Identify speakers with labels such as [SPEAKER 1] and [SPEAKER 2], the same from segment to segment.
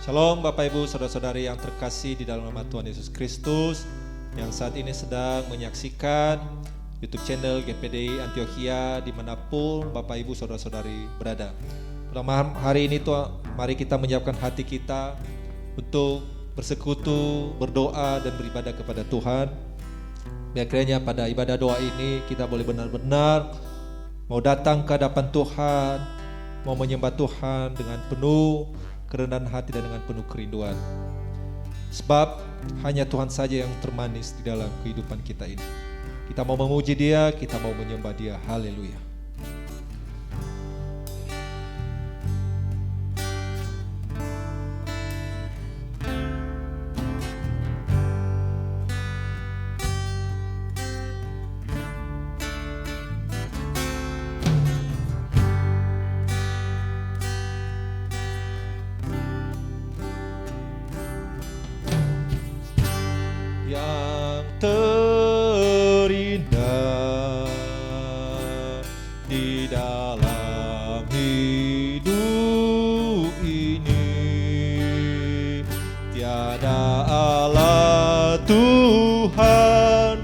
[SPEAKER 1] Shalom Bapak Ibu Saudara-saudari yang terkasih di dalam nama Tuhan Yesus Kristus, yang saat ini sedang menyaksikan YouTube channel GPDI Antioquia dimanapun Bapak Ibu Saudara-saudari berada. Pada malam hari ini Tuhan, mari kita menyiapkan hati kita untuk bersekutu, berdoa dan beribadah kepada Tuhan. Biar kiranya pada ibadah doa ini kita boleh benar-benar mau datang ke hadapan Tuhan, mau menyembah Tuhan dengan penuh kerendahan hati dan dengan penuh kerinduan. Sebab hanya Tuhan saja yang termanis di dalam kehidupan kita ini. Kita mau memuji Dia, kita mau menyembah Dia. Haleluya. Yang terindah di dalam hidup ini, tiada Allah Tuhan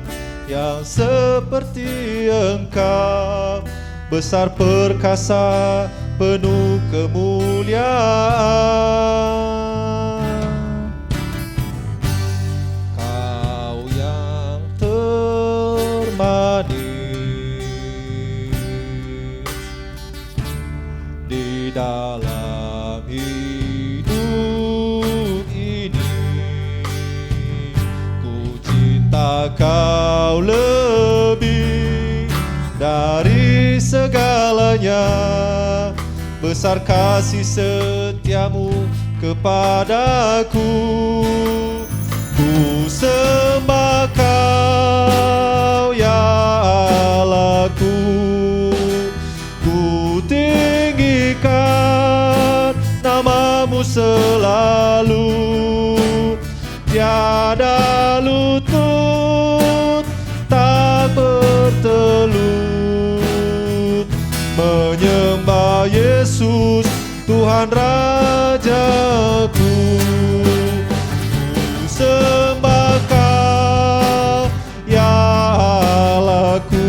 [SPEAKER 1] yang seperti Engkau, besar perkasa penuh kemuliaan. Di dalam hidup ini, ku cinta Kau lebih dari segalanya. Besar kasih setiamu kepadaku, ku sembah Kau ya Allahku. Ku tinggikan namamu selalu, tiada lutut tak bertelut, menyembah Yesus Tuhan Rajaku. Ku sembah Kau ya Allahku,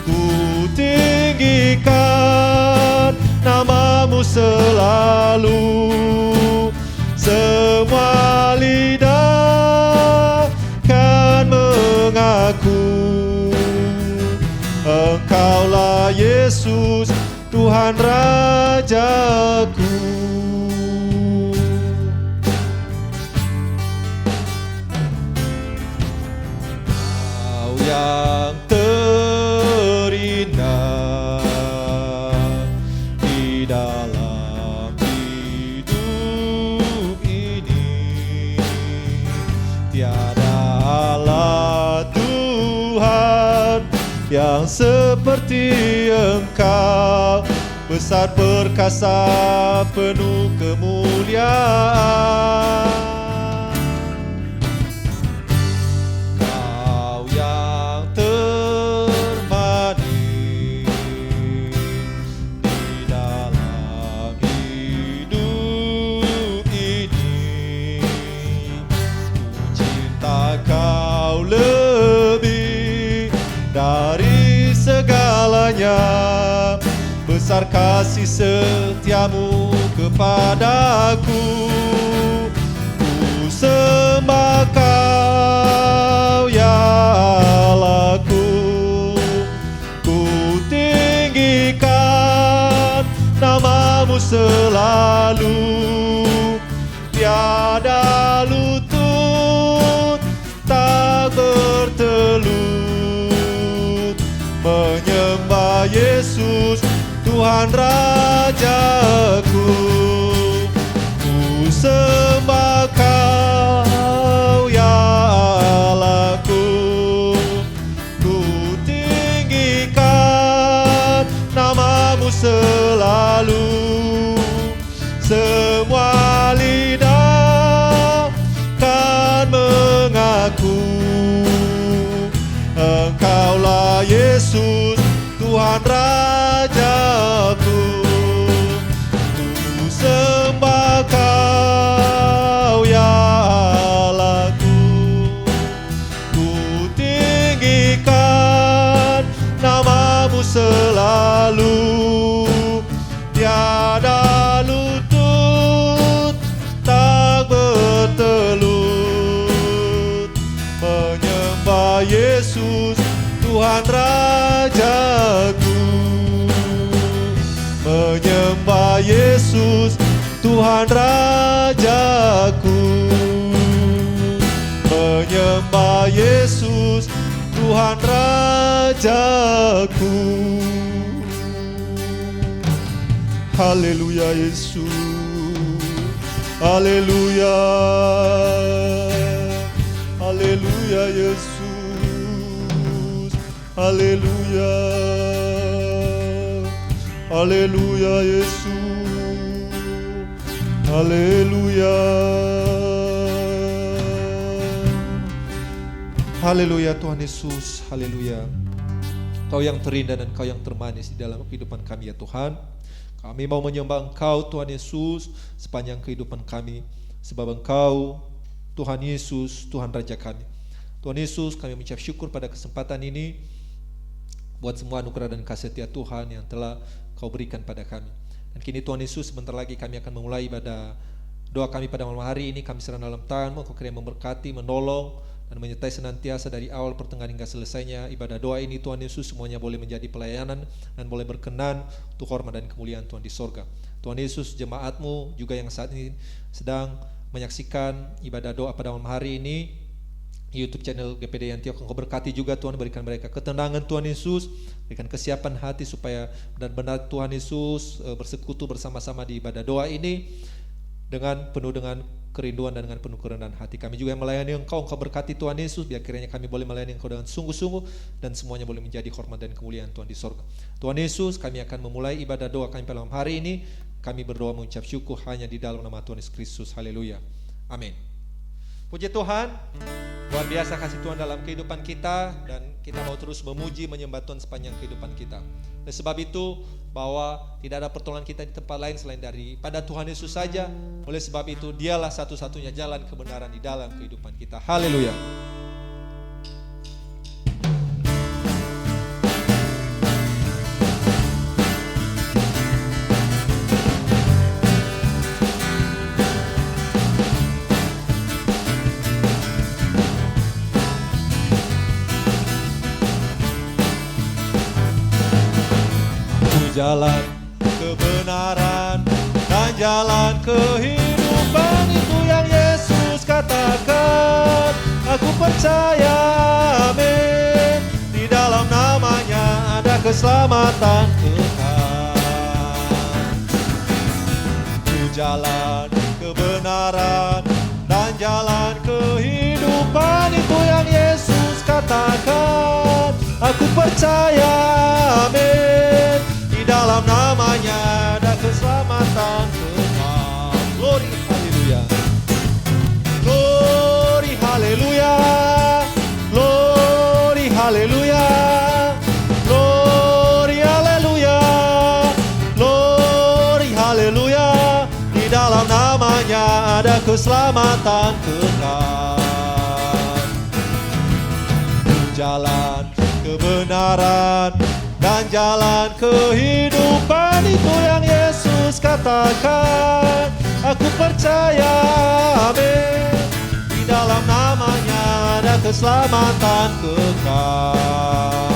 [SPEAKER 1] ku tinggikan namamu selalu. Semua lidah kan mengaku, Engkaulah Yesus Tuhan Rajaku. Kau yang terindah di dalam hidup ini, tiada Allah Tuhan yang seperti Engkau, besar perkasa penuh kemuliaan. Kau yang termanis di dalam hidup ini, ku cinta Kau lebih dari segalanya. Besar kasih setiamu kepadaku, ku sembah Kau ya Allahku. Ku tinggikan namamu selalu, tiada lutut tak bertelut, menyembah Yesus Tuhan Rajaku. Ku sembah Kau ya Allahku, ku tinggikan namamu selalu. Semua lidah kan mengaku, Engkaulah Yesus Tuhan Rajaku. Ku sembah Kau malu, tiada lutut tak bertelut, menyembah Yesus Tuhan Rajaku, menyembah Yesus Tuhan Rajaku, menyembah Yesus Tuhan Rajaku. Haleluya Yesus, haleluya, haleluya Yesus, haleluya, haleluya Yesus, haleluya. Haleluya Tuhan Yesus, haleluya. Kau yang terindah dan Kau yang termanis di dalam kehidupan kami ya Tuhan. Kami mau menyembah Engkau Tuhan Yesus sepanjang kehidupan kami, sebab Engkau Tuhan Yesus, Tuhan Raja kami. Tuhan Yesus, kami mengucap syukur pada kesempatan ini buat semua anugerah dan kasih setia Tuhan yang telah Kau berikan pada kami. Dan kini Tuhan Yesus, sebentar lagi kami akan memulai ibadah doa kami pada malam hari ini. Kami serahkan dalam tangan-Mu, Kau kiranya memberkati, menolong, dan menyertai senantiasa dari awal pertengahan hingga selesainya ibadah doa ini. Tuhan Yesus, semuanya boleh menjadi pelayanan dan boleh berkenan untuk hormat dan kemuliaan Tuhan di sorga. Tuhan Yesus, jemaat-Mu juga yang saat ini sedang menyaksikan ibadah doa pada malam hari ini di YouTube channel GPD Antioch, Engkau berkati juga Tuhan, berikan mereka ketenangan Tuhan Yesus, berikan kesiapan hati supaya benar-benar Tuhan Yesus bersekutu bersama-sama di ibadah doa ini dengan penuh dengan kerinduan dan dengan penuh kerendahan hati. Kami juga yang melayani Engkau berkati Tuhan Yesus, biar kiranya kami boleh melayani Engkau dengan sungguh-sungguh dan semuanya boleh menjadi hormat dan kemuliaan Tuhan di sorga. Tuhan Yesus, kami akan memulai ibadah doa kami pada malam hari ini. Kami berdoa mengucap syukur hanya di dalam nama Tuhan Yesus Kristus. Haleluya. Amin. Puji Tuhan, luar biasa kasih Tuhan dalam kehidupan kita, dan kita mau terus memuji menyembah Tuhan sepanjang kehidupan kita. Oleh sebab itu, bahwa tidak ada pertolongan kita di tempat lain selain daripada Tuhan Yesus saja. Oleh sebab itu, Dialah satu-satunya jalan kebenaran di dalam kehidupan kita. Haleluya. Jalan kebenaran dan jalan kehidupan, itu yang Yesus katakan. Aku percaya, amin. Di dalam namanya ada keselamatan kekal. Ku jalan kebenaran dan jalan kehidupan, itu yang Yesus katakan. Aku percaya, amin. Dalam namanya ada keselamatan kekal. Glory haleluya, glory haleluya, glory haleluya, glory haleluya, glory haleluya. Di dalam namanya ada keselamatan kekal. Jalan kebenaran dan jalan kehidupan, itu yang Yesus katakan. Aku percaya, amin. Di dalam namanya ada keselamatan kekal.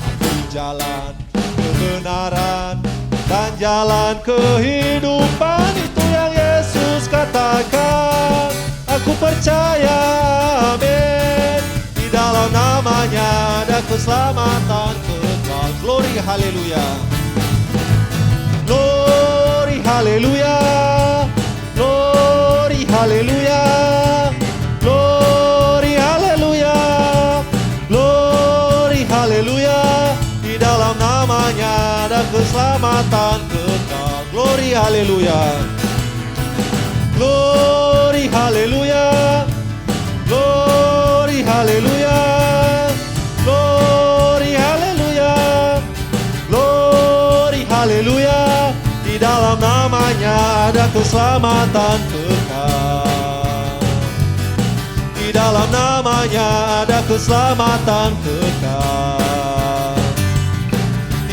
[SPEAKER 1] Aku jalan kebenaran dan jalan kehidupan, itu yang Yesus katakan. Aku percaya, amin. Di dalam namanya ada keselamatan kekal. Glory haleluya, glory haleluya, glory haleluya, glory haleluya, glory haleluya. Di dalam namanya ada keselamatan kekal. Glory haleluya, glory haleluya, glory haleluya, glory haleluya, glory haleluya. Di dalam namanya ada keselamatan kekal. Di dalam namanya ada keselamatan kekal.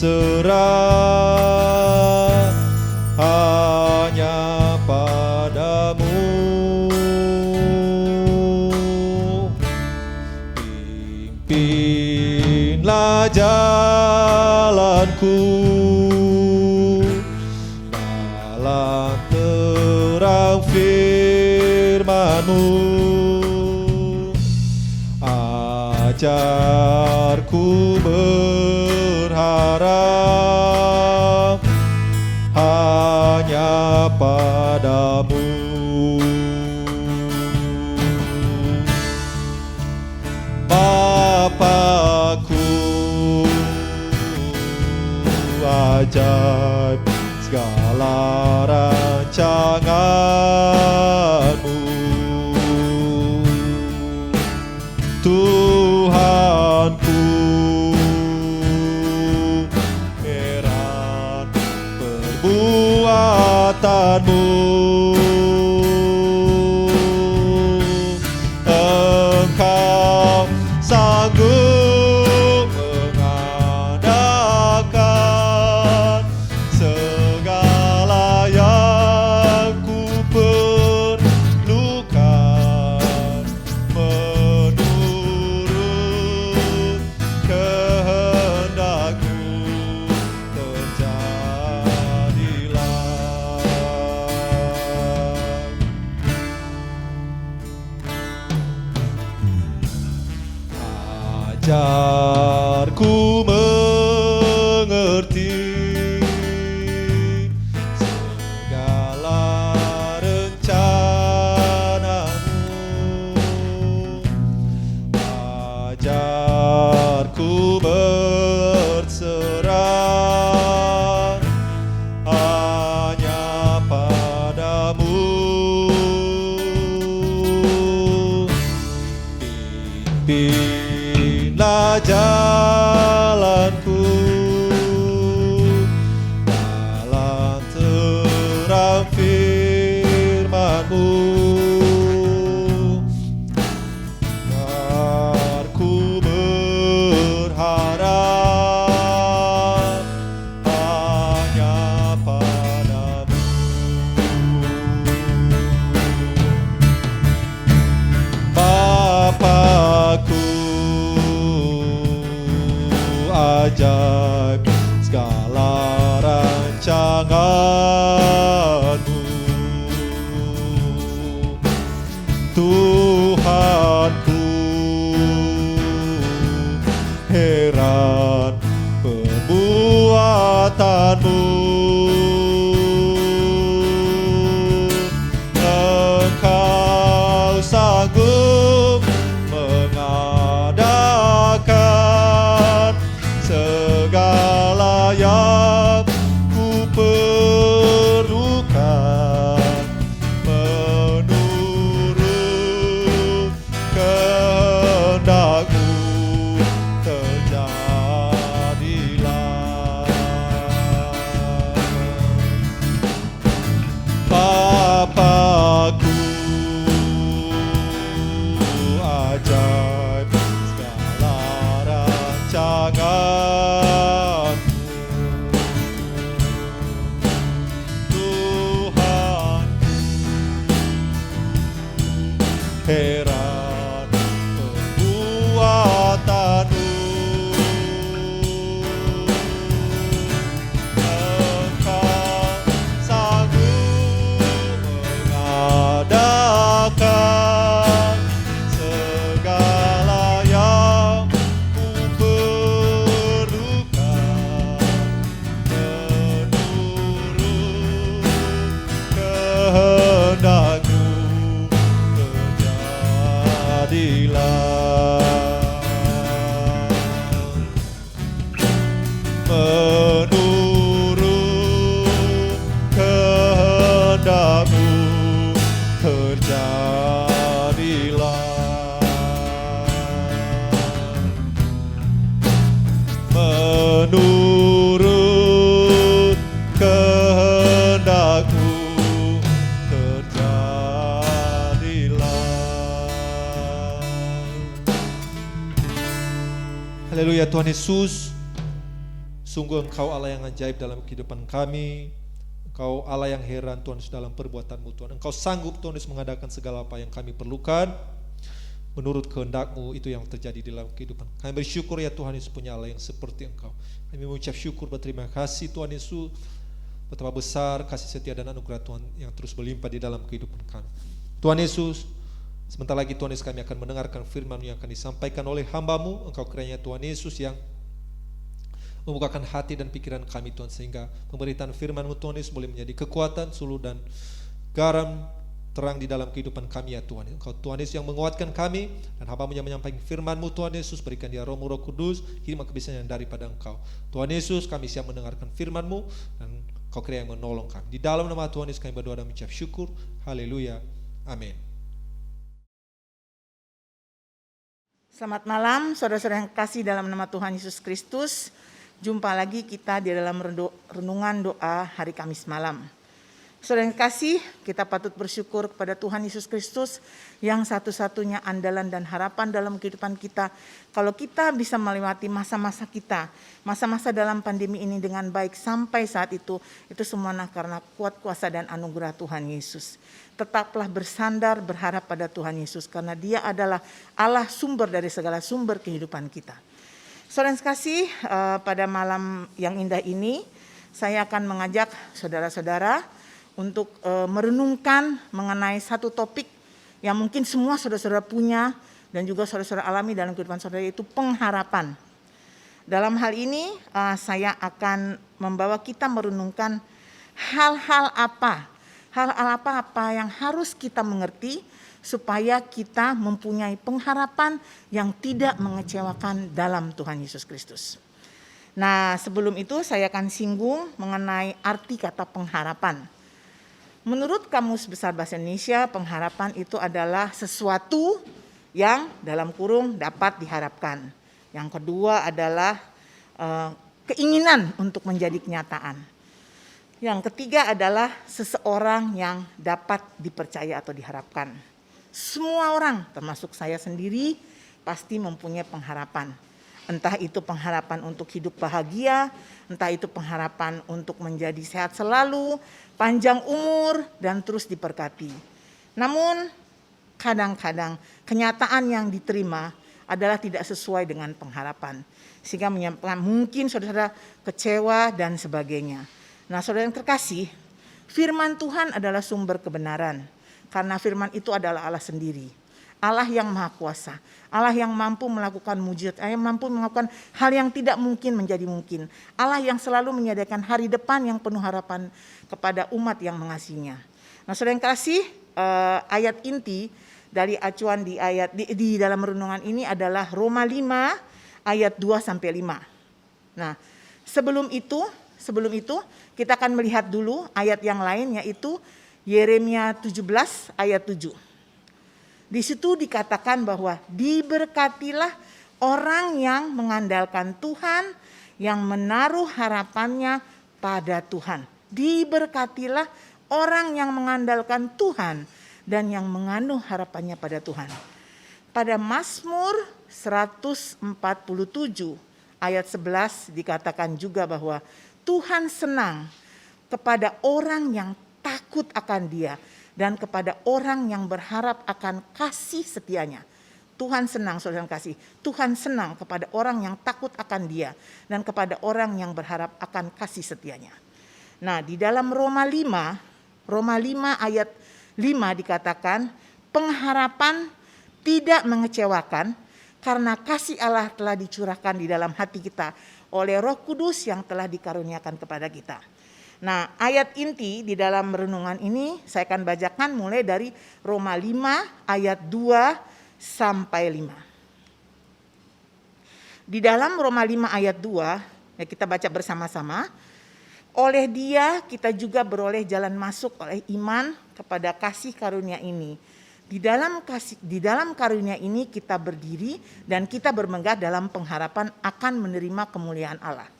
[SPEAKER 1] berserah hanya padamu. Pimpinlah jalanku dalam terang firman-Mu. Ajarku berharap hanya padamu. Bapakku, ajaib segala rancangan-Mu. Tuhanku, heran perbuatan-Mu. Engkau sanggup mengadakan segala yang ku perlukan menurut kehendak-Mu. Terjadilah. Ajarku mengerti segala rencana-Mu. Ajarku berserah hanya padamu. Pimpinlah jalanku dalam terang firman-Mu. Biar ku berharap hanya padamu. Bapakku, ajaib segala rancangan-Mu. Tuhanku, heran perbuatan-Mu. Engkau sanggup mengadakan segala yang ku perlukan menurut kehendak-Mu. Terjadilah. Bapakku, ajaib segala rancangan-Mu. Tuhanku, heran perbuatan-Mu. Engkau sanggup mengadakan segala yang ku perlukan menurut kehendak-Mu. Terjadilah. Menurut kehendak-Mu. Terjadilah. Menurut kehendak-Mu. Terjadilah. Haleluya. Tuhan Yesus, Sungguh Engkau Allah yang ajaib dalam kehidupan kami. Engkau Allah yang heran Tuhan Yesus dalam perbuatan-Mu Tuhan. Engkau sanggup Tuhan Yesus mengadakan segala apa yang kami perlukan. Menurut kehendak-Mu itu yang terjadi dalam kehidupan. Kami bersyukur ya Tuhan Yesus punya Allah yang seperti Engkau. Kami mengucap syukur berterima kasih Tuhan Yesus. Betapa besar kasih setia dan anugerah Tuhan yang terus berlimpah di dalam kehidupan kami. Tuhan Yesus, sebentar lagi Tuhan Yesus kami akan mendengarkan firman yang akan disampaikan oleh hamba-Mu. Engkau kiranya Tuhan Yesus yang membukakan hati dan pikiran kami Tuhan, sehingga pemberitaan firman-Mu Tuhan Yesus boleh menjadi kekuatan, suluh dan garam terang di dalam kehidupan kami ya Tuhan. Engkau Tuhan Yesus yang menguatkan kami, dan hamba-Mu yang menyampaikan firman-Mu Tuhan Yesus, berikan dia Roh-Mu Roh Kudus, hikmat kebijaksanaan daripada Engkau. Tuhan Yesus, kami siap mendengarkan firman-Mu, dan Kau kira yang menolong kami. Di dalam nama Tuhan Yesus kami berdoa dan mengucap syukur. Haleluya. Amin.
[SPEAKER 2] Selamat malam saudara-saudara yang kasih dalam nama Tuhan Yesus Kristus. Jumpa lagi kita di dalam renungan doa hari Kamis malam. Saudara yang kasih, kita patut bersyukur kepada Tuhan Yesus Kristus yang satu-satunya andalan dan harapan dalam kehidupan kita. Kalau kita bisa melewati masa-masa kita, masa-masa dalam pandemi ini dengan baik sampai saat itu semua karena kuat kuasa dan anugerah Tuhan Yesus. Tetaplah bersandar berharap pada Tuhan Yesus karena Dia adalah Allah sumber dari segala sumber kehidupan kita. Saudara yang kasih, pada malam yang indah ini saya akan mengajak saudara-saudara untuk merenungkan mengenai satu topik yang mungkin semua saudara-saudara punya dan juga saudara-saudara alami dalam kehidupan saudara, yaitu pengharapan. Dalam hal ini saya akan membawa kita merenungkan hal-hal apa yang harus kita mengerti supaya kita mempunyai pengharapan yang tidak mengecewakan dalam Tuhan Yesus Kristus. Nah, sebelum itu saya akan singgung mengenai arti kata pengharapan. Menurut Kamus Besar Bahasa Indonesia, pengharapan itu adalah sesuatu yang dalam kurung dapat diharapkan. Yang kedua adalah keinginan untuk menjadi kenyataan. Yang ketiga adalah seseorang yang dapat dipercaya atau diharapkan. Semua orang, termasuk saya sendiri, pasti mempunyai pengharapan. Entah itu pengharapan untuk hidup bahagia, entah itu pengharapan untuk menjadi sehat selalu, panjang umur, dan terus diberkati. Namun, kadang-kadang kenyataan yang diterima adalah tidak sesuai dengan pengharapan. Sehingga menyebabkan mungkin saudara kecewa dan sebagainya. Nah, saudara yang terkasih, firman Tuhan adalah sumber kebenaran. Karena firman itu adalah Allah sendiri. Allah yang maha kuasa. Allah yang mampu melakukan mujizat. Allah yang mampu melakukan hal yang tidak mungkin menjadi mungkin. Allah yang selalu menyediakan hari depan yang penuh harapan kepada umat yang mengasihinya. Nah, saudara yang kasih, ayat inti dari acuan di dalam renungan ini adalah Roma 5 ayat 2-5. Nah, sebelum itu kita akan melihat dulu ayat yang lain, yaitu Yeremia 17 ayat 7. Di situ dikatakan bahwa diberkatilah orang yang mengandalkan Tuhan, yang menaruh harapannya pada Tuhan. Diberkatilah orang yang mengandalkan Tuhan dan yang mengandung harapannya pada Tuhan. Pada Mazmur 147 ayat 11 dikatakan juga bahwa Tuhan senang kepada orang yang takut akan Dia dan kepada orang yang berharap akan kasih setianya. Tuhan senang, saudara kasih. Tuhan senang kepada orang yang takut akan Dia dan kepada orang yang berharap akan kasih setianya. Nah, di dalam Roma 5 ayat 5 dikatakan, pengharapan tidak mengecewakan karena kasih Allah telah dicurahkan di dalam hati kita oleh Roh Kudus yang telah dikaruniakan kepada kita. Nah, ayat inti di dalam renungan ini saya akan bacakan mulai dari Roma 5 ayat 2-5. Di dalam Roma 5 ayat 2, ya kita baca bersama-sama. Oleh Dia kita juga beroleh jalan masuk oleh iman kepada kasih karunia ini. Di dalam karunia ini kita berdiri dan kita bermegah dalam pengharapan akan menerima kemuliaan Allah.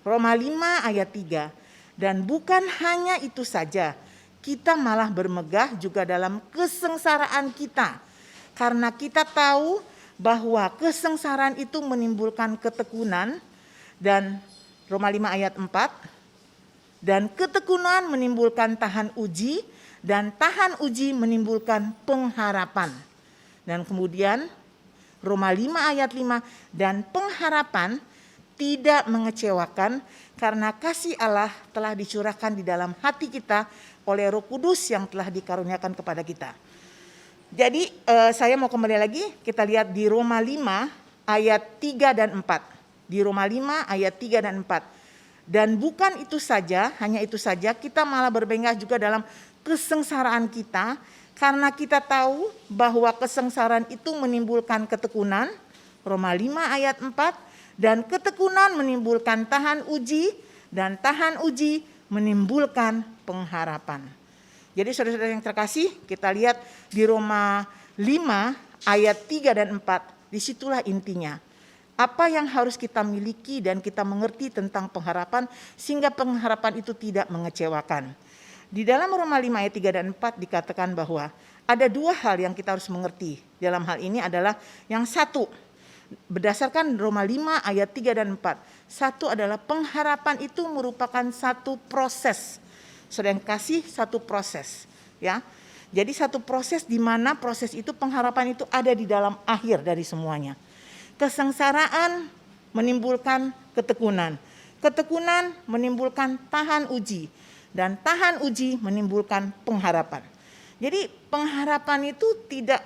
[SPEAKER 2] Roma 5 ayat 3. Dan bukan hanya itu saja, kita malah bermegah juga dalam kesengsaraan kita. Karena kita tahu bahwa kesengsaraan itu menimbulkan ketekunan dan Roma 5 ayat 4. Dan ketekunan menimbulkan tahan uji, dan tahan uji menimbulkan pengharapan. Dan kemudian Roma 5 ayat 5, dan pengharapan tidak mengecewakan karena kasih Allah telah dicurahkan di dalam hati kita oleh Roh Kudus yang telah dikaruniakan kepada kita. Jadi saya mau kembali lagi, kita lihat di Roma 5 ayat 3 dan 4. Di Roma 5 ayat 3 dan 4. Dan bukan itu saja, hanya itu saja, kita malah berbengkak juga dalam kesengsaraan kita, karena kita tahu bahwa kesengsaraan itu menimbulkan ketekunan, Roma 5 ayat 4, dan ketekunan menimbulkan tahan uji, dan tahan uji menimbulkan pengharapan. Jadi saudara-saudara yang terkasih, kita lihat di Roma 5 ayat 3 dan 4, disitulah intinya. Apa yang harus kita miliki dan kita mengerti tentang pengharapan sehingga pengharapan itu tidak mengecewakan. Di dalam Roma 5 ayat 3 dan 4 dikatakan bahwa ada dua hal yang kita harus mengerti. Dalam hal ini adalah yang satu, berdasarkan Roma 5 ayat 3 dan 4. Satu adalah pengharapan itu merupakan satu proses. Saudara yang kasih, satu proses, ya. Jadi satu proses di mana proses itu, pengharapan itu ada di dalam akhir dari semuanya. Kesengsaraan menimbulkan ketekunan. Ketekunan menimbulkan tahan uji. Dan tahan uji menimbulkan pengharapan. Jadi pengharapan itu tidak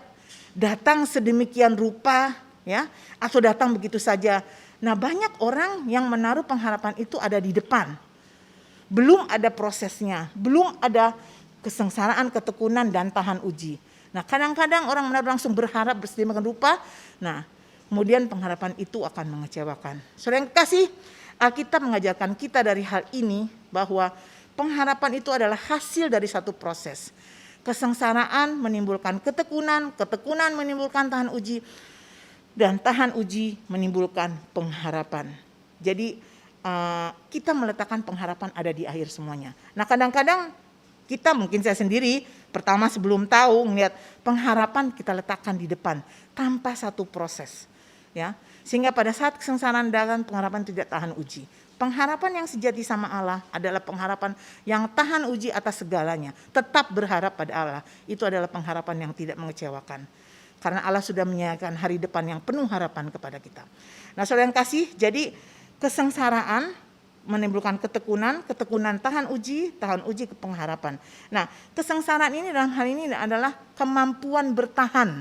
[SPEAKER 2] datang sedemikian rupa, ya, atau datang begitu saja. Nah, banyak orang yang menaruh pengharapan itu ada di depan. Belum ada prosesnya, belum ada kesengsaraan, ketekunan, dan tahan uji. Nah, kadang-kadang orang menaruh langsung berharap bersedemikian rupa. Nah, kemudian pengharapan itu akan mengecewakan. Saudara yang kasih, Alkitab mengajarkan kita dari hal ini bahwa pengharapan itu adalah hasil dari satu proses. Kesengsaraan menimbulkan ketekunan, ketekunan menimbulkan tahan uji, dan tahan uji menimbulkan pengharapan. Jadi kita meletakkan pengharapan ada di akhir semuanya. Nah, kadang-kadang kita, mungkin saya sendiri, pertama sebelum tahu melihat pengharapan kita letakkan di depan tanpa satu proses. Ya, sehingga pada saat kesengsaraan datang, pengharapan tidak tahan uji. Pengharapan yang sejati sama Allah adalah pengharapan yang tahan uji atas segalanya. Tetap berharap pada Allah. Itu adalah pengharapan yang tidak mengecewakan. Karena Allah sudah menyediakan hari depan yang penuh harapan kepada kita. Nah, saudara yang kasih, jadi kesengsaraan menimbulkan ketekunan, ketekunan tahan uji ke pengharapan. Nah, kesengsaraan ini dalam hal ini adalah kemampuan bertahan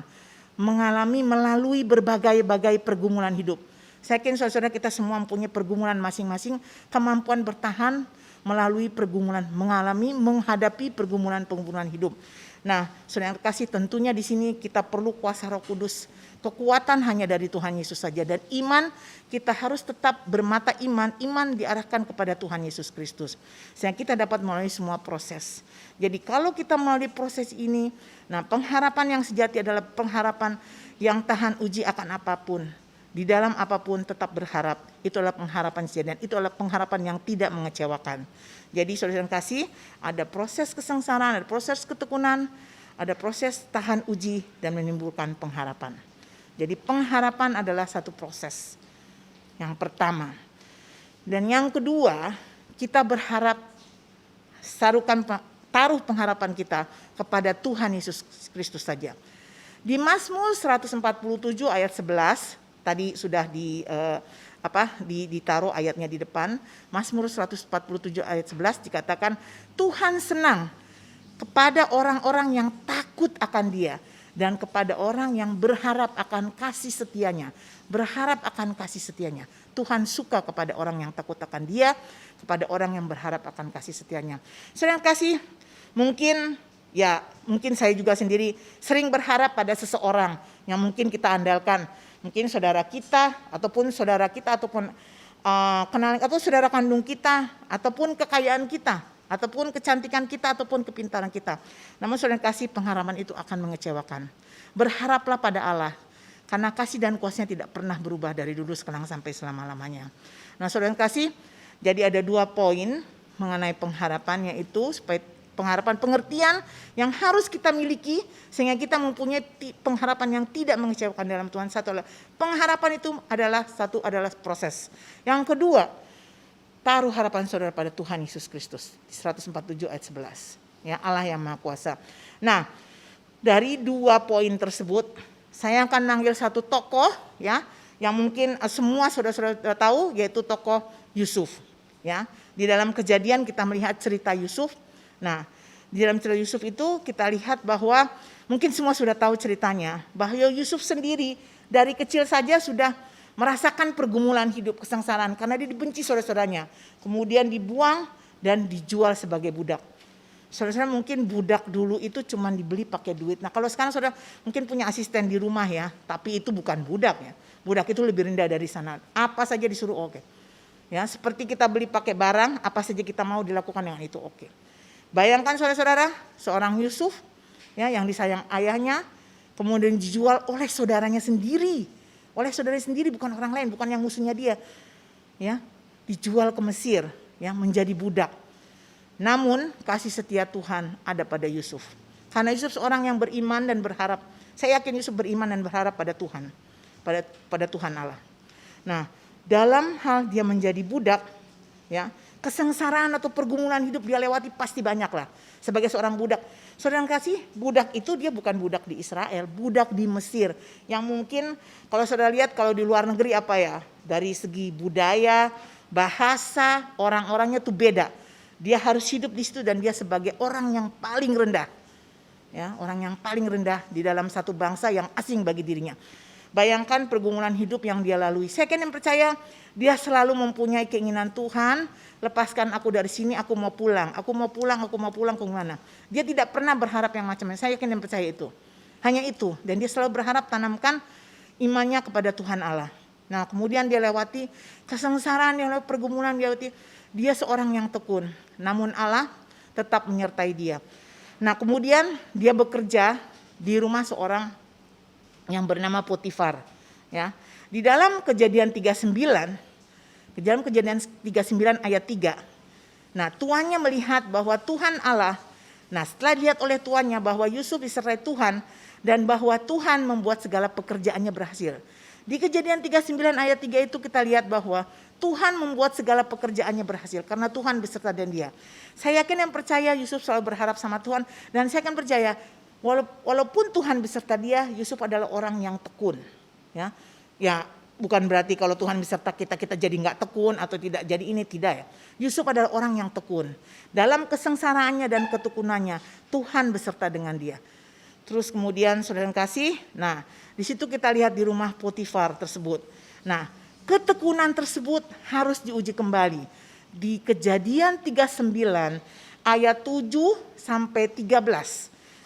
[SPEAKER 2] mengalami melalui berbagai-bagai pergumulan hidup. Saya yakin saudara kita semua mempunyai pergumulan masing-masing, kemampuan bertahan melalui pergumulan, menghadapi pergumulan hidup. Nah, saudara yang terkasih, tentunya di sini kita perlu kuasa Roh Kudus. Kekuatan hanya dari Tuhan Yesus saja, dan iman kita harus tetap bermata iman diarahkan kepada Tuhan Yesus Kristus. Sehingga kita dapat melalui semua proses. Jadi kalau kita melalui proses ini, nah, pengharapan yang sejati adalah pengharapan yang tahan uji akan apapun. Di dalam apapun tetap berharap. Itu adalah pengharapan sejati, dan itu adalah pengharapan yang tidak mengecewakan. Jadi saudara yang kasih, ada proses kesengsaraan, ada proses ketekunan, ada proses tahan uji dan menimbulkan pengharapan. Jadi pengharapan adalah satu proses. Yang pertama. Dan yang kedua, kita berharap taruh pengharapan kita kepada Tuhan Yesus Kristus saja. Di Mazmur 147 ayat 11, tadi sudah ditaruh ayatnya di depan. Mazmur 147 ayat 11 dikatakan, Tuhan senang kepada orang-orang yang takut akan Dia, dan kepada orang yang berharap akan kasih setianya. Berharap akan kasih setianya. Tuhan suka kepada orang yang takut akan Dia, kepada orang yang berharap akan kasih setianya. Saudara kasih, mungkin saya juga sendiri sering berharap pada seseorang yang mungkin kita andalkan. Mungkin saudara kita ataupun kenalan atau saudara kandung kita, ataupun kekayaan kita, ataupun kecantikan kita, ataupun kepintaran kita. Namun saudara kasih, pengharapan itu akan mengecewakan. Berharaplah pada Allah, karena kasih dan kuasa-Nya tidak pernah berubah dari dulu, sekarang, sampai selama-lamanya. Nah, saudara kasih, jadi ada 2 poin mengenai pengharapan, yaitu supaya pengharapan pengertian yang harus kita miliki sehingga kita mempunyai pengharapan yang tidak mengecewakan dalam Tuhan. Satu adalah pengharapan itu adalah proses. Yang kedua, taruh harapan saudara pada Tuhan Yesus Kristus. 147 ayat 11. Ya, Allah yang Maha Kuasa. Nah, dari 2 poin tersebut, saya akan manggil satu tokoh ya, yang mungkin semua saudara-saudara tahu, yaitu tokoh Yusuf. Ya, di dalam Kejadian kita melihat cerita Yusuf. Nah, di dalam cerita Yusuf itu kita lihat bahwa mungkin semua sudah tahu ceritanya, bahwa Yusuf sendiri dari kecil saja sudah merasakan pergumulan hidup, kesengsaraan karena dia dibenci saudara-saudaranya, kemudian dibuang dan dijual sebagai budak. Saudara-saudara, mungkin budak dulu itu cuma dibeli pakai duit. Nah, kalau sekarang saudara mungkin punya asisten di rumah ya, tapi itu bukan budak ya. Budak itu lebih rendah dari sana. Apa saja disuruh oke. Ya, seperti kita beli pakai barang, apa saja kita mau dilakukan dengan itu oke. Bayangkan saudara-saudara, seorang Yusuf ya, yang disayang ayahnya, kemudian dijual oleh saudaranya sendiri. Oleh saudaranya sendiri, bukan orang lain, bukan yang musuhnya dia. Ya, dijual ke Mesir ya, menjadi budak. Namun kasih setia Tuhan ada pada Yusuf. Karena Yusuf seorang yang beriman dan berharap. Saya yakin Yusuf beriman dan berharap pada Tuhan. Pada Tuhan Allah. Nah, dalam hal dia menjadi budak, ya, kesengsaraan atau pergumulan hidup dia lewati pasti banyak lah. Sebagai seorang budak. Saudara kasih, budak itu dia bukan budak di Israel, budak di Mesir. Yang mungkin kalau saudara lihat kalau di luar negeri apa ya, dari segi budaya, bahasa, orang-orangnya tuh beda. Dia harus hidup di situ dan dia sebagai orang yang paling rendah. Ya, orang yang paling rendah di dalam satu bangsa yang asing bagi dirinya. Bayangkan pergumulan hidup yang dia lalui. Saya yakin percaya dia selalu mempunyai keinginan, Tuhan, lepaskan aku dari sini, aku mau pulang. Aku mau pulang ke mana. Dia tidak pernah berharap yang macam-macam. Saya yakin dan percaya itu. Hanya itu. Dan dia selalu berharap tanamkan imannya kepada Tuhan Allah. Nah, kemudian dia lewati kesengsaraan, dia lewati pergumulan, dia lewati. Dia seorang yang tekun, namun Allah tetap menyertai dia. Nah, kemudian dia bekerja di rumah seorang yang bernama Potifar. Ya, di dalam Kejadian 39 ayat 3. Nah, tuannya melihat bahwa Tuhan Allah, nah setelah dilihat oleh tuannya bahwa Yusuf disertai Tuhan dan bahwa Tuhan membuat segala pekerjaannya berhasil. Di Kejadian 39 ayat 3 itu kita lihat bahwa Tuhan membuat segala pekerjaannya berhasil karena Tuhan beserta dengan dia. Saya yakin yang percaya Yusuf selalu berharap sama Tuhan, dan saya akan percaya walaupun Tuhan beserta dia, Yusuf adalah orang yang tekun. Ya, bukan berarti kalau Tuhan beserta kita jadi nggak tekun atau tidak jadi ini, tidak ya. Yusuf adalah orang yang tekun. Dalam kesengsaraannya dan ketekunannya, Tuhan beserta dengan dia. Terus kemudian saudara kasih, nah di situ kita lihat di rumah Potifar tersebut. Nah, ketekunan tersebut harus diuji kembali. Di Kejadian 39 ayat 7 sampai 13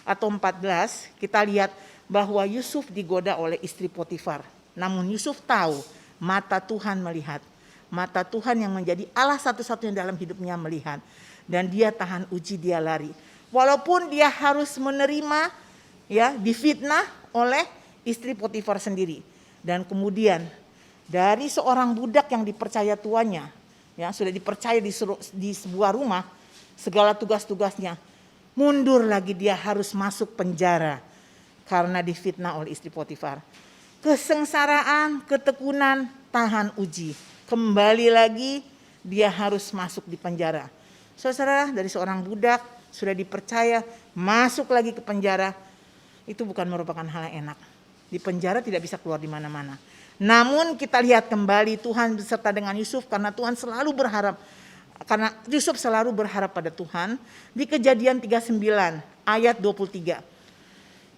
[SPEAKER 2] atau 14 kita lihat bahwa Yusuf digoda oleh istri Potifar. Namun Yusuf tahu mata Tuhan melihat. Mata Tuhan yang menjadi Allah satu-satunya dalam hidupnya melihat. Dan dia tahan uji, dia lari. Walaupun dia harus menerima ya difitnah oleh istri Potifar sendiri. Dan kemudian dari seorang budak yang dipercaya tuannya, ya sudah dipercaya di sebuah rumah, segala tugas-tugasnya, mundur lagi dia harus masuk penjara karena difitnah oleh istri Potifar. Kesengsaraan, ketekunan, tahan uji. Kembali lagi dia harus masuk di penjara. Saudara, dari seorang budak sudah dipercaya masuk lagi ke penjara, itu bukan merupakan hal yang enak. Di penjara tidak bisa keluar di mana-mana. Namun kita lihat kembali Tuhan beserta dengan Yusuf karena Tuhan selalu berharap. Karena Yusuf selalu berharap pada Tuhan. Di Kejadian 39 ayat 23.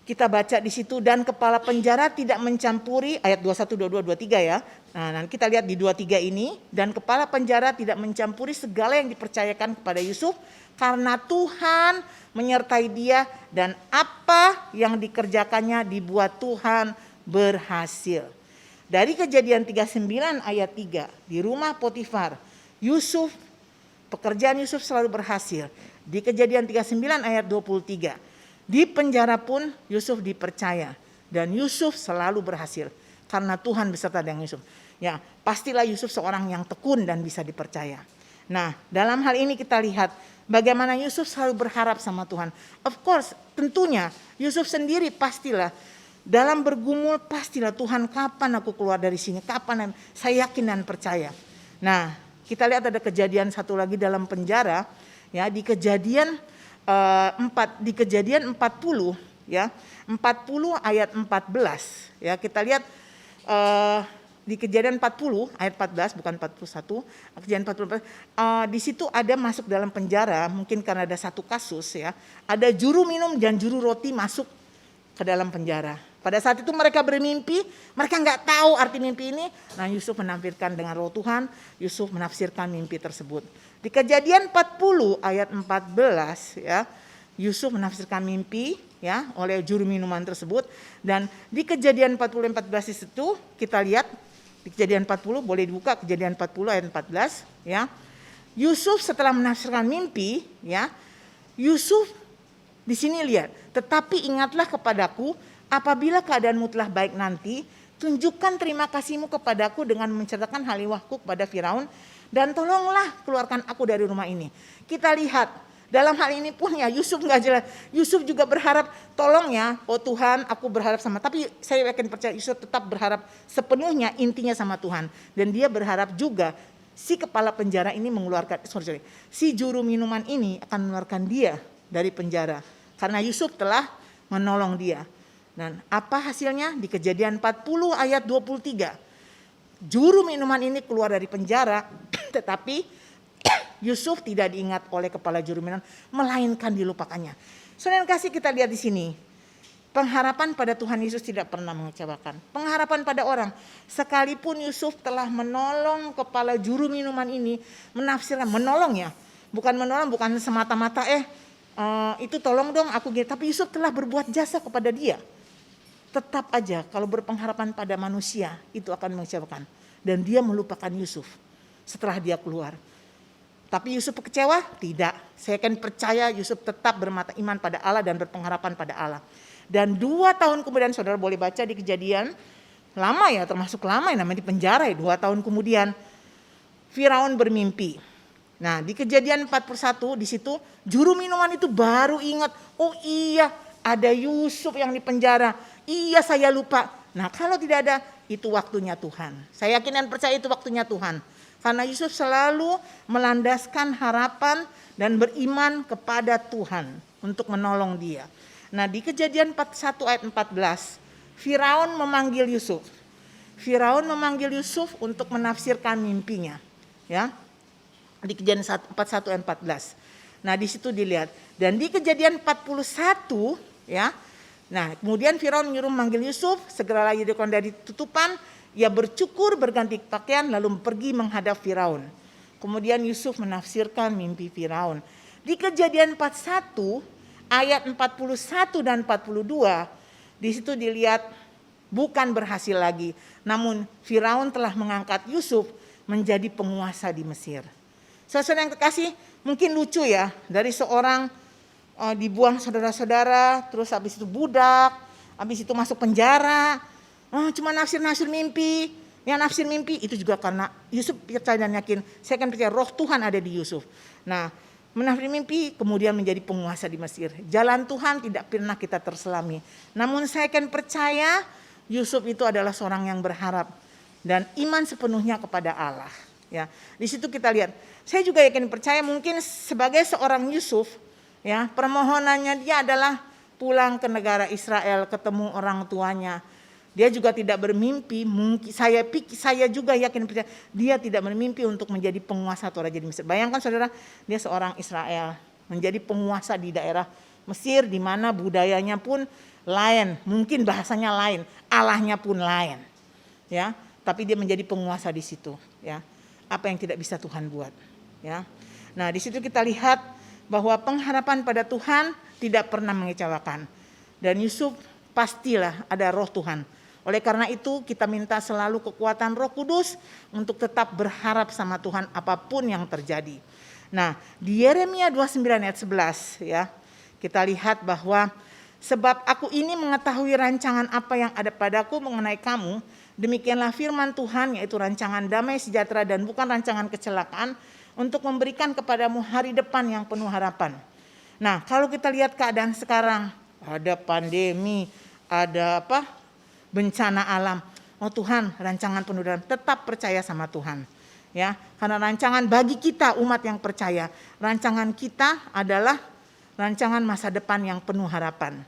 [SPEAKER 2] Kita baca di situ, dan kepala penjara tidak mencampuri, ayat 21, 22, 23 ya. Nah, nanti kita lihat di 23 ini, dan kepala penjara tidak mencampuri segala yang dipercayakan kepada Yusuf karena Tuhan menyertai dia dan apa yang dikerjakannya dibuat Tuhan berhasil. Dari Kejadian 39 ayat 3, di rumah Potifar, Yusuf, pekerjaan Yusuf selalu berhasil. Di Kejadian 39 ayat 23, di penjara pun Yusuf dipercaya dan Yusuf selalu berhasil karena Tuhan beserta dengan Yusuf. Ya, pastilah Yusuf seorang yang tekun dan bisa dipercaya. Nah, dalam hal ini kita lihat bagaimana Yusuf selalu berharap sama Tuhan. Of course, tentunya Yusuf sendiri pastilah dalam bergumul, pastilah Tuhan kapan aku keluar dari sini, kapan, saya yakin dan percaya. Nah, kita lihat ada kejadian satu lagi dalam penjara, ya, di kejadian 40, ya, 40 ayat 14, ya, kita lihat di kejadian 40 ayat 14, bukan 41, kejadian 40, di situ ada masuk dalam penjara, mungkin karena ada satu kasus, ya, ada juru minum dan juru roti masuk ke dalam penjara. Pada saat itu mereka bermimpi, mereka nggak tahu arti mimpi ini. Nah, Yusuf menampilkan dengan roh Tuhan, Yusuf menafsirkan mimpi tersebut. Di kejadian 40 ayat 14, ya, Yusuf menafsirkan mimpi, ya, oleh juru minuman tersebut. Dan di kejadian 40 14 itu kita lihat, di kejadian 40, boleh dibuka kejadian 40 ayat 14, ya. Yusuf setelah menafsirkan mimpi, ya, Yusuf di sini lihat, tetapi ingatlah kepadaku apabila keadaanmu telah baik nanti, tunjukkan terima kasihmu kepadaku dengan menceritakan hal wahku kepada Firaun, dan tolonglah keluarkan aku dari rumah ini. Kita lihat dalam hal ini pun, ya, Yusuf nggak jelas. Yusuf juga berharap, tolong ya, oh Tuhan, aku berharap sama. Tapi saya yakin percaya Yusuf tetap berharap sepenuhnya intinya sama Tuhan. Dan dia berharap juga si kepala penjara ini mengeluarkan, si juru minuman ini akan mengeluarkan dia dari penjara. Karena Yusuf telah menolong dia. Dan apa hasilnya? Di kejadian 40 ayat 23. Juru minuman ini keluar dari penjara, tetapi Yusuf tidak diingat oleh kepala juru minuman, melainkan dilupakannya. Saudara kasih, kita lihat di sini. Pengharapan pada Tuhan Yesus tidak pernah mengecewakan. Pengharapan pada orang, sekalipun Yusuf telah menolong kepala juru minuman ini, menafsirkan, menolong ya. Bukan menolong, bukan semata-mata itu tolong dong aku gitu. Tapi Yusuf telah berbuat jasa kepada dia. Tetap aja kalau berpengharapan pada manusia itu akan mengecewakan. Dan dia melupakan Yusuf setelah dia keluar. Tapi Yusuf kecewa? Tidak. Saya akan percaya Yusuf tetap bermata iman pada Allah dan berpengharapan pada Allah. Dan 2 tahun kemudian, saudara boleh baca di Kejadian, lama ya, termasuk lama ya, namanya di penjara ya, 2 tahun kemudian Firaun bermimpi. Nah, di Kejadian 41 di situ juru minuman itu baru ingat, oh iya ada Yusuf yang di penjara. Iya, saya lupa. Nah, kalau tidak ada, itu waktunya Tuhan. Saya yakin dan percaya itu waktunya Tuhan. Karena Yusuf selalu melandaskan harapan dan beriman kepada Tuhan untuk menolong dia. Nah, di Kejadian 41 ayat 14, Firaun memanggil Yusuf. Firaun memanggil Yusuf untuk menafsirkan mimpinya, ya. Di Kejadian 41 ayat 14. Nah, di situ dilihat. Dan di Kejadian 41, ya. Nah, kemudian Firaun menyuruh memanggil Yusuf, segeralah ia dikeluarkan dari tutupan, ia bercukur, berganti pakaian, lalu pergi menghadap Firaun. Kemudian Yusuf menafsirkan mimpi Firaun. Di Kejadian 41 ayat 41 dan 42, di situ dilihat bukan berhasil lagi, namun Firaun telah mengangkat Yusuf menjadi penguasa di Mesir. Saudara yang terkasih, mungkin lucu ya, dari seorang dibuang saudara-saudara, terus habis itu budak, habis itu masuk penjara, cuma nafsir mimpi. Yang nafsir mimpi itu juga karena Yusuf percaya dan yakin, saya akan percaya roh Tuhan ada di Yusuf. Nah, menafsir mimpi kemudian menjadi penguasa di Mesir. Jalan Tuhan tidak pernah kita terselami. Namun saya akan percaya Yusuf itu adalah seorang yang berharap dan iman sepenuhnya kepada Allah. Ya, di situ kita lihat. Saya juga yakin percaya mungkin sebagai seorang Yusuf, ya, permohonannya dia adalah pulang ke negara Israel, ketemu orang tuanya. Dia juga tidak bermimpi, mungkin saya juga yakin percaya dia tidak bermimpi untuk menjadi penguasa atau raja di Mesir. Bayangkan saudara, dia seorang Israel menjadi penguasa di daerah Mesir di mana budayanya pun lain, mungkin bahasanya lain, Allahnya pun lain. Ya, tapi dia menjadi penguasa di situ, ya. Apa yang tidak bisa Tuhan buat, ya. Nah, di situ kita lihat bahwa pengharapan pada Tuhan tidak pernah mengecewakan. Dan Yusuf pastilah ada roh Tuhan. Oleh karena itu kita minta selalu kekuatan Roh Kudus untuk tetap berharap sama Tuhan apapun yang terjadi. Nah, di Yeremia 29 ayat 11 ya, kita lihat bahwa sebab aku ini mengetahui rancangan apa yang ada padaku mengenai kamu, demikianlah firman Tuhan, yaitu rancangan damai sejahtera dan bukan rancangan kecelakaan, untuk memberikan kepadamu hari depan yang penuh harapan. Nah, kalau kita lihat keadaan sekarang, ada pandemi, ada bencana alam. Oh Tuhan, rancangan penuh harapan, tetap percaya sama Tuhan. Ya, karena rancangan bagi kita umat yang percaya, rancangan kita adalah rancangan masa depan yang penuh harapan.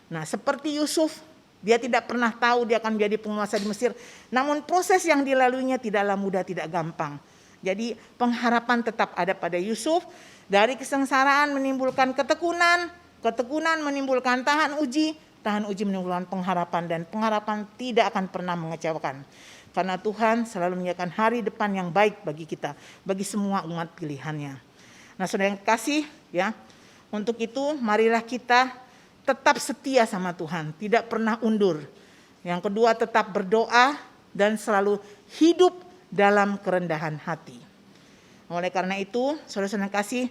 [SPEAKER 2] Nah, seperti Yusuf, dia tidak pernah tahu dia akan menjadi penguasa di Mesir, namun proses yang dilaluinya tidaklah mudah, tidak gampang. Jadi pengharapan tetap ada pada Yusuf. Dari kesengsaraan menimbulkan ketekunan, ketekunan menimbulkan tahan uji menimbulkan pengharapan, dan pengharapan tidak akan pernah mengecewakan. Karena Tuhan selalu menyediakan hari depan yang baik bagi kita, bagi semua umat pilihannya. Nah, saudara yang kasih, ya, untuk itu marilah kita tetap setia sama Tuhan, tidak pernah undur. Yang kedua, tetap berdoa dan selalu hidup dalam kerendahan hati. Oleh karena itu, saudara-saudara yang kasih,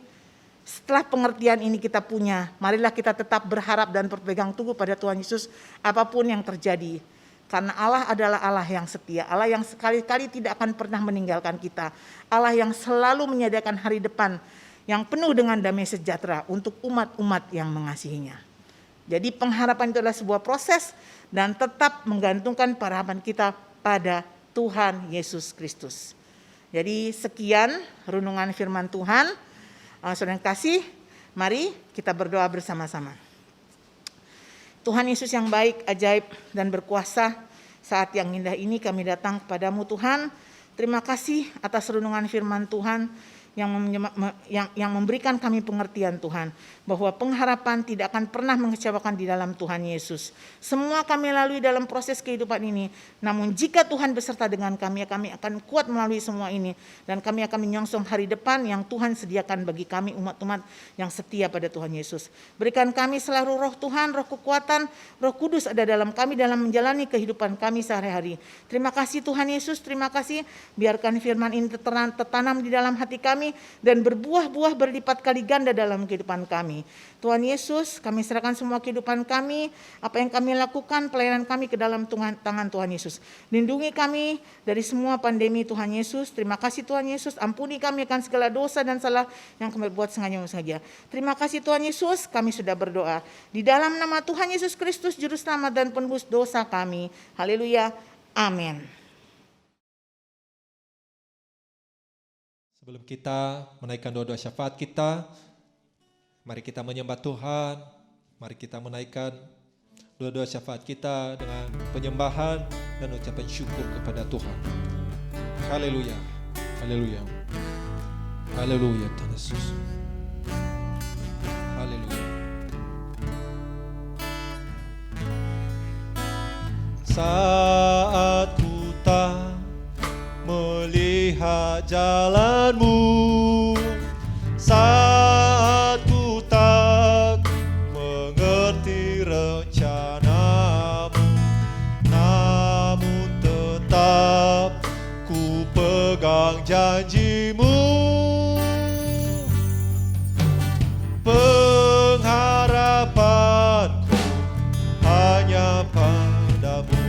[SPEAKER 2] setelah pengertian ini kita punya, marilah kita tetap berharap dan berpegang teguh pada Tuhan Yesus apapun yang terjadi. Karena Allah adalah Allah yang setia, Allah yang sekali-kali tidak akan pernah meninggalkan kita, Allah yang selalu menyediakan hari depan yang penuh dengan damai sejahtera untuk umat-umat yang mengasihinya. Jadi pengharapan itu adalah sebuah proses dan tetap menggantungkan harapan kita pada Tuhan Yesus Kristus. Jadi sekian renungan firman Tuhan. Saudara yang kasih, mari kita berdoa bersama-sama. Tuhan Yesus yang baik, ajaib, dan berkuasa, saat yang indah ini kami datang kepadamu Tuhan. Terima kasih atas renungan firman Tuhan yang memberikan kami pengertian Tuhan, bahwa pengharapan tidak akan pernah mengecewakan di dalam Tuhan Yesus. Semua kami lalui dalam proses kehidupan ini, namun jika Tuhan beserta dengan kami akan kuat melalui semua ini, dan kami akan menyongsong hari depan yang Tuhan sediakan bagi kami umat-umat yang setia pada Tuhan Yesus. Berikan kami selalu roh Tuhan, roh kekuatan, roh kudus ada dalam kami dalam menjalani kehidupan kami sehari-hari. Terima kasih Tuhan Yesus, terima kasih, biarkan firman ini tertanam di dalam hati kami dan berbuah-buah berlipat kali ganda dalam kehidupan kami. Tuhan Yesus, kami serahkan semua kehidupan kami, apa yang kami lakukan, pelayanan kami ke dalam tangan Tuhan Yesus. Lindungi kami dari semua pandemi Tuhan Yesus. Terima kasih Tuhan Yesus, ampuni kami akan segala dosa dan salah yang kami buat sengaja. Terima kasih Tuhan Yesus, kami sudah berdoa di dalam nama Tuhan Yesus Kristus, Juru Selamat dan Penebus dosa kami. Haleluya, amin.
[SPEAKER 1] Sebelum kita menaikkan doa-doa syafaat kita, mari kita menyembah Tuhan, mari kita menaikkan doa-doa syafaat kita dengan penyembahan dan ucapan syukur kepada Tuhan. Haleluya, haleluya, haleluya Tuhan Yesus. Haleluya. Saat ku tak melihat jalanmu, saat ku tak mengerti rencanamu, namun tetap ku pegang janjimu. Pengharapanku hanya padamu.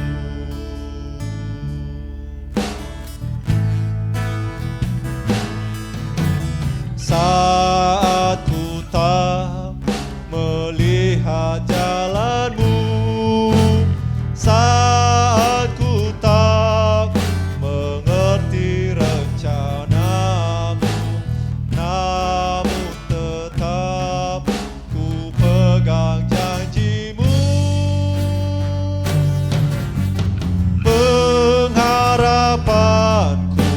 [SPEAKER 1] Saat ku tak melihat jalanmu, saat ku tak mengerti rencanamu, namun tetap ku pegang janjimu. Pengharapanku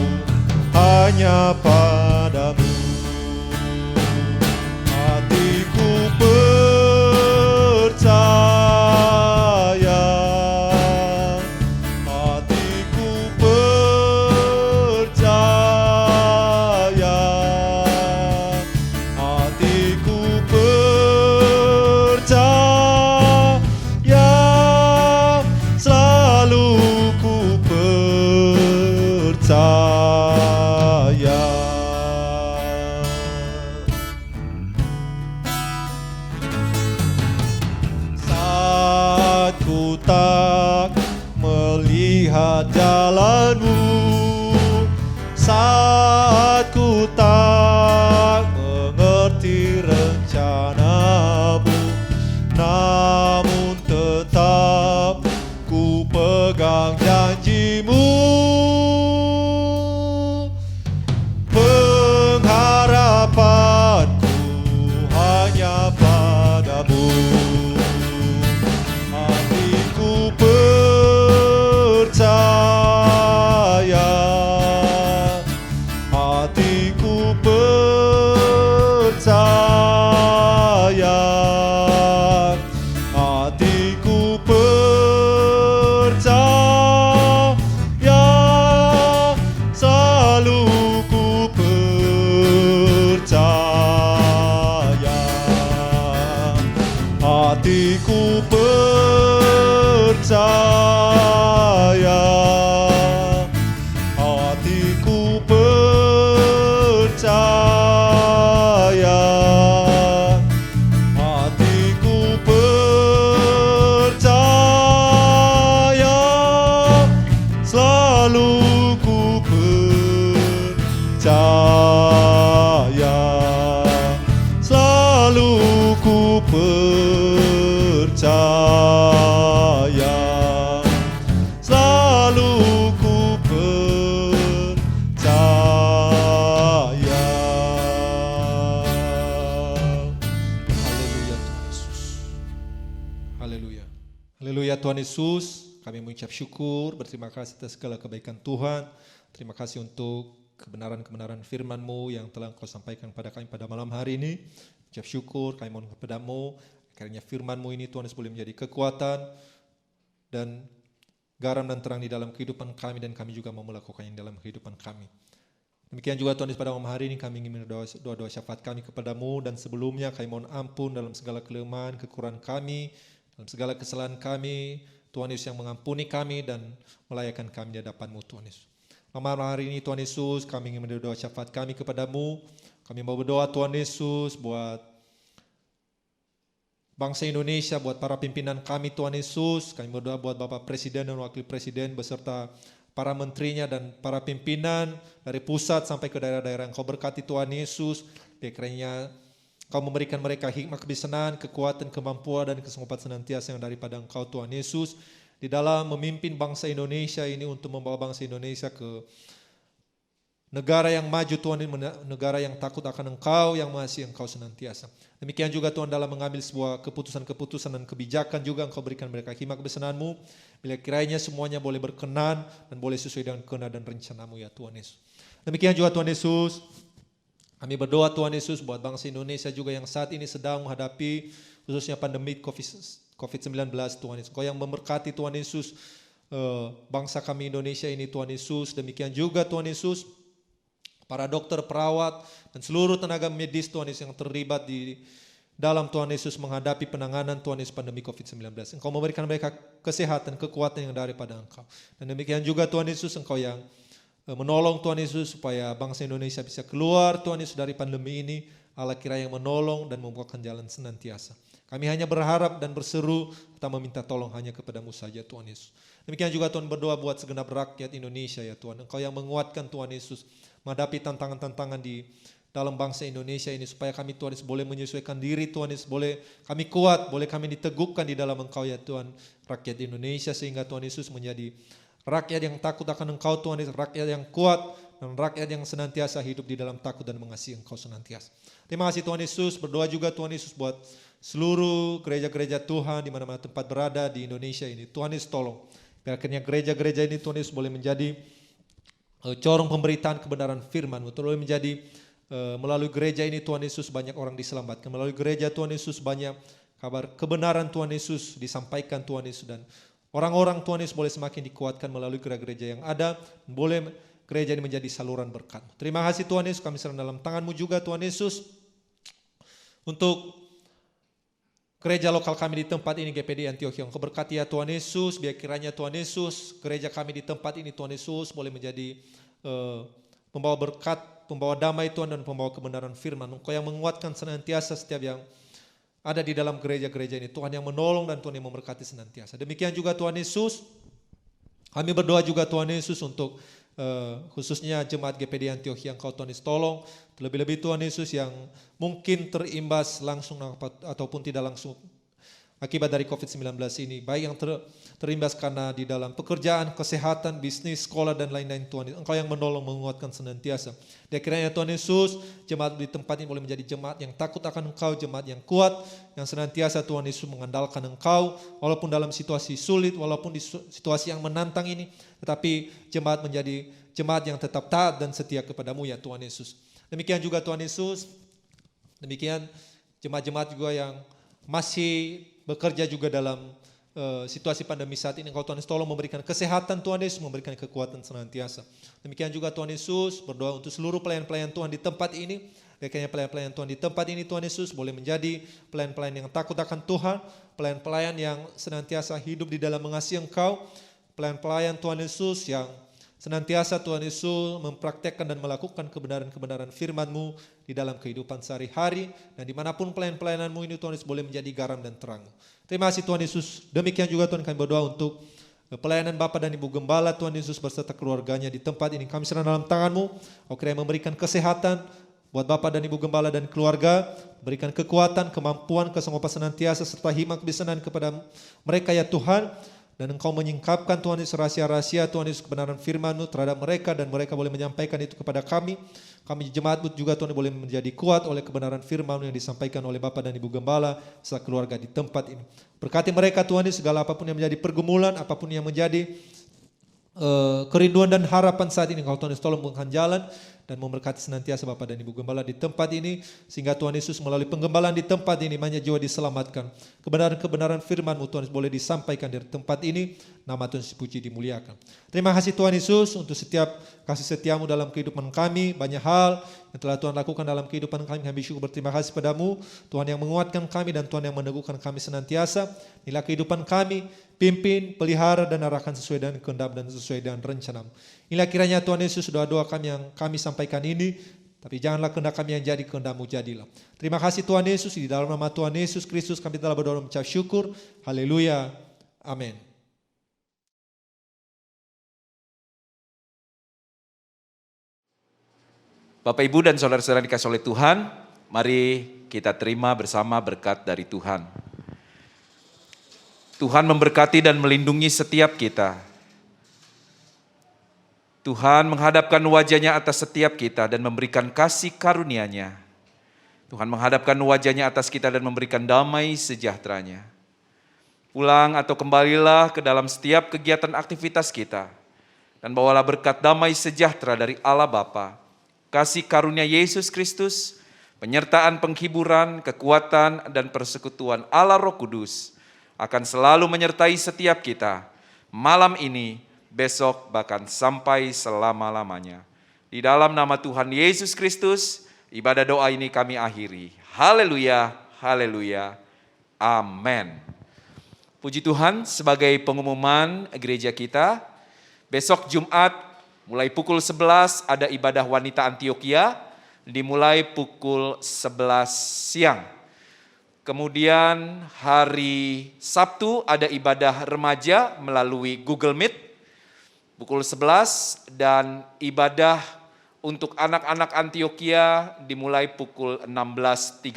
[SPEAKER 1] hanya padamu. Tak melihat jalanmu, saat ku tak mengerti rencanamu, namun tetap ku pegang janjimu. hatiku percaya, hatiku percaya, hatiku percaya, selalu ku percaya, selalu ku percaya, selalu ku percaya. Haleluya Tuhan Yesus. Haleluya. Haleluya Tuhan Yesus. Kami mengucap syukur, berterima kasih atas segala kebaikan Tuhan. Terima kasih untuk kebenaran-kebenaran firman-Mu yang telah Engkau sampaikan pada kami pada malam hari ini. Ucap syukur, kami mohon kepada-Mu, kiranya firman-Mu ini Tuhan Yesus boleh menjadi kekuatan dan garam dan terang di dalam kehidupan kami, dan kami juga mau melakukannya dalam kehidupan kami. Demikian juga Tuhan Yesus pada malam hari ini kami ingin berdoa doa syafaat kami kepada-Mu, dan sebelumnya kami mohon ampun dalam segala kelemahan, kekurangan kami, dalam segala kesalahan kami. Tuhan Yesus yang mengampuni kami dan melayakan kami di hadapan-Mu Tuhan Yesus. Malam hari ini Tuhan Yesus kami ingin berdoa syafaat kami kepada-Mu. Kami mau berdoa Tuhan Yesus buat bangsa Indonesia, buat para pimpinan kami Tuhan Yesus. Kami berdoa buat Bapak Presiden dan Wakil Presiden beserta para menterinya dan para pimpinan dari pusat sampai ke daerah-daerah yang Kau berkati Tuhan Yesus. Kiranya Kau memberikan mereka hikmat, kebijaksanaan, kekuatan, kemampuan dan kesanggupan senantiasa yang daripada Engkau Tuhan Yesus, di dalam memimpin bangsa Indonesia ini untuk membawa bangsa Indonesia ke negara yang maju Tuhan, negara yang takut akan Engkau, yang mengasihi Engkau senantiasa. Demikian juga Tuhan dalam mengambil sebuah keputusan-keputusan dan kebijakan juga Engkau berikan mereka hikmat kebijaksanaan-Mu, bila kiranya semuanya boleh berkenan dan boleh sesuai dengan kehendak dan rencana-Mu ya Tuhan Yesus. Demikian juga Tuhan Yesus, kami berdoa Tuhan Yesus buat bangsa Indonesia juga yang saat ini sedang menghadapi khususnya pandemi COVID-19 Tuhan Yesus. Kau yang memberkati Tuhan Yesus bangsa kami Indonesia ini Tuhan Yesus. Demikian juga Tuhan Yesus para dokter, perawat dan seluruh tenaga medis Tuhan Yesus yang terlibat di dalam Tuhan Yesus menghadapi penanganan Tuhan Yesus pandemi COVID-19. Engkau memberikan mereka kesehatan, kekuatan yang daripada Engkau. Dan demikian juga Tuhan Yesus, Engkau yang menolong Tuhan Yesus supaya bangsa Indonesia bisa keluar Tuhan Yesus dari pandemi ini. Allah kiranya menolong dan membukakan jalan senantiasa. Kami hanya berharap dan berseru kita meminta tolong hanya kepada-Mu saja Tuhan Yesus. Demikian juga Tuhan berdoa buat segenap rakyat Indonesia ya Tuhan. Engkau yang menguatkan Tuhan Yesus menghadapi tantangan-tantangan di dalam bangsa Indonesia ini, supaya kami Tuhan Yesus boleh menyesuaikan diri Tuhan Yesus, boleh kami kuat, boleh kami diteguhkan di dalam Engkau ya Tuhan, rakyat Indonesia, sehingga Tuhan Yesus menjadi rakyat yang takut akan Engkau Tuhan Yesus, rakyat yang kuat dan rakyat yang senantiasa hidup di dalam takut dan mengasihi Engkau senantiasa. Terima kasih Tuhan Yesus. Berdoa juga Tuhan Yesus buat seluruh gereja-gereja Tuhan di mana-mana tempat berada di Indonesia ini. Tuhan Yesus tolong, biar akhirnya gereja-gereja ini Tuhan Yesus boleh menjadi corong pemberitaan kebenaran firman-Mu. Boleh menjadi melalui gereja ini Tuhan Yesus banyak orang diselamatkan. Melalui gereja Tuhan Yesus banyak kabar kebenaran Tuhan Yesus disampaikan Tuhan Yesus, dan orang-orang Tuhan Yesus boleh semakin dikuatkan melalui gereja-gereja yang ada. Boleh gereja ini menjadi saluran berkat. Terima kasih Tuhan Yesus, kami serahkan dalam tangan-Mu juga Tuhan Yesus. Untuk gereja lokal kami di tempat ini GPD Antioquia, Engkau berkati ya Tuhan Yesus. Biar kiranya Tuhan Yesus, gereja kami di tempat ini Tuhan Yesus boleh menjadi pembawa berkat, pembawa damai Tuhan, dan pembawa kebenaran firman. Engkau yang menguatkan senantiasa setiap yang ada di dalam gereja-gereja ini. Tuhan yang menolong dan Tuhan yang memberkati senantiasa. Demikian juga Tuhan Yesus, kami berdoa juga Tuhan Yesus untuk khususnya jemaat GPD Antioquia. Engkau Tuhan Yesus tolong, terlebih-lebih Tuhan Yesus yang mungkin terimbas langsung ataupun tidak langsung akibat dari COVID-19 ini, baik yang terimbas karena di dalam pekerjaan, kesehatan, bisnis, sekolah dan lain-lain Tuhan Yesus. Engkau yang menolong, menguatkan senantiasa. Dan kiranya Tuhan Yesus, jemaat di tempat ini boleh menjadi jemaat yang takut akan Engkau, jemaat yang kuat, yang senantiasa Tuhan Yesus mengandalkan Engkau, walaupun dalam situasi sulit, walaupun di situasi yang menantang ini, tetapi jemaat menjadi jemaat yang tetap taat dan setia kepada-Mu ya Tuhan Yesus. Demikian juga Tuhan Yesus, demikian jemaat-jemaat juga yang masih bekerja juga dalam situasi pandemi saat ini. Engkau Tuhan Yesus tolong memberikan kesehatan Tuhan Yesus, memberikan kekuatan senantiasa. Demikian juga Tuhan Yesus berdoa untuk seluruh pelayan-pelayan Tuhan di tempat ini, Kiranya pelayan-pelayan Tuhan di tempat ini Tuhan Yesus boleh menjadi pelayan-pelayan yang takut akan Tuhan, pelayan-pelayan yang senantiasa hidup di dalam mengasihi Engkau, pelayan-pelayan Tuhan Yesus yang senantiasa Tuhan Yesus mempraktekkan dan melakukan kebenaran-kebenaran firman-Mu di dalam kehidupan sehari-hari, dan dimanapun pelayan-pelayanan-Mu ini Tuhan Yesus boleh menjadi garam dan terang. Terima kasih Tuhan Yesus. Demikian juga Tuhan kami berdoa untuk pelayanan Bapak dan Ibu Gembala Tuhan Yesus beserta keluarganya di tempat ini. Kami serahkan dalam tangan-Mu. Kau kiranya memberikan kesehatan buat Bapak dan Ibu Gembala dan keluarga, berikan kekuatan, kemampuan, kesanggupan senantiasa serta hikmat kebijaksanaan kepada mereka ya Tuhan. Dan Engkau menyingkapkan Tuhan Yesus rahasia-rahasia Tuhan Yesus kebenaran firman-Mu terhadap mereka, dan mereka boleh menyampaikan itu kepada kami. Kami jemaat-Mu juga Tuhan boleh menjadi kuat oleh kebenaran firman-Mu yang disampaikan oleh Bapak dan Ibu Gembala serta keluarga di tempat ini. Berkati mereka Tuhan Yesus, segala apapun yang menjadi pergumulan, apapun yang menjadi kerinduan dan harapan saat ini, Engkau Tuhan Yesus tolong bukakan jalan dan memberkati senantiasa Bapak dan Ibu Gembala di tempat ini, sehingga Tuhan Yesus melalui penggembalaan di tempat ini banyak jiwa diselamatkan. Kebenaran-kebenaran firman-Mu Tuhan Yesus boleh disampaikan dari tempat ini, nama Tuhan Yesus dipuji dimuliakan. Terima kasih Tuhan Yesus untuk setiap kasih setia-Mu dalam kehidupan kami, banyak hal yang telah Tuhan lakukan dalam kehidupan kami syukur berterima kasih padamu, Tuhan yang menguatkan kami dan Tuhan yang meneguhkan kami senantiasa. Inilah kehidupan kami, pimpin, pelihara dan arahkan sesuai dengan kehendak dan sesuai dengan rencana-Mu. Inilah kiranya Tuhan Yesus doa-doa kami yang kami sampaikan ini, tapi janganlah kehendak kami yang jadi, kehendak-Mu jadilah. Terima kasih Tuhan Yesus, di dalam nama Tuhan Yesus Kristus kami telah berdoa mengucap syukur. Haleluya. Amin.
[SPEAKER 3] Bapak, Ibu, dan saudara-saudara dikasih oleh Tuhan, mari kita terima bersama berkat dari Tuhan. Tuhan memberkati dan melindungi setiap kita. Tuhan menghadapkan wajah-Nya atas setiap kita dan memberikan kasih karunia-Nya. Tuhan menghadapkan wajah-Nya atas kita dan memberikan damai sejahtera-Nya. Pulang atau kembalilah ke dalam setiap kegiatan aktivitas kita, dan bawalah berkat damai sejahtera dari Allah Bapa, kasih karunia Yesus Kristus, penyertaan penghiburan, kekuatan, dan persekutuan Allah Roh Kudus akan selalu menyertai setiap kita, malam ini, besok, bahkan sampai selama-lamanya. Di dalam nama Tuhan Yesus Kristus, ibadah doa ini kami akhiri. Haleluya, haleluya, amin. Puji Tuhan, sebagai pengumuman gereja kita, besok Jumat mulai pukul 11 ada ibadah wanita Antioquia, dimulai pukul 11 siang. Kemudian hari Sabtu ada ibadah remaja melalui Google Meet pukul 11, dan ibadah untuk anak-anak Antioquia dimulai pukul 16.30.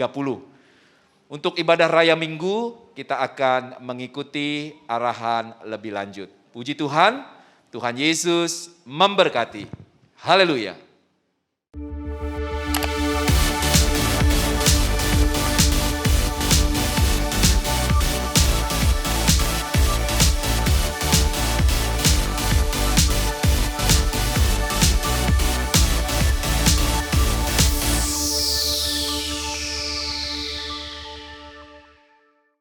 [SPEAKER 3] Untuk ibadah raya Minggu kita akan mengikuti arahan lebih lanjut. Puji Tuhan, Tuhan Yesus memberkati. Haleluya.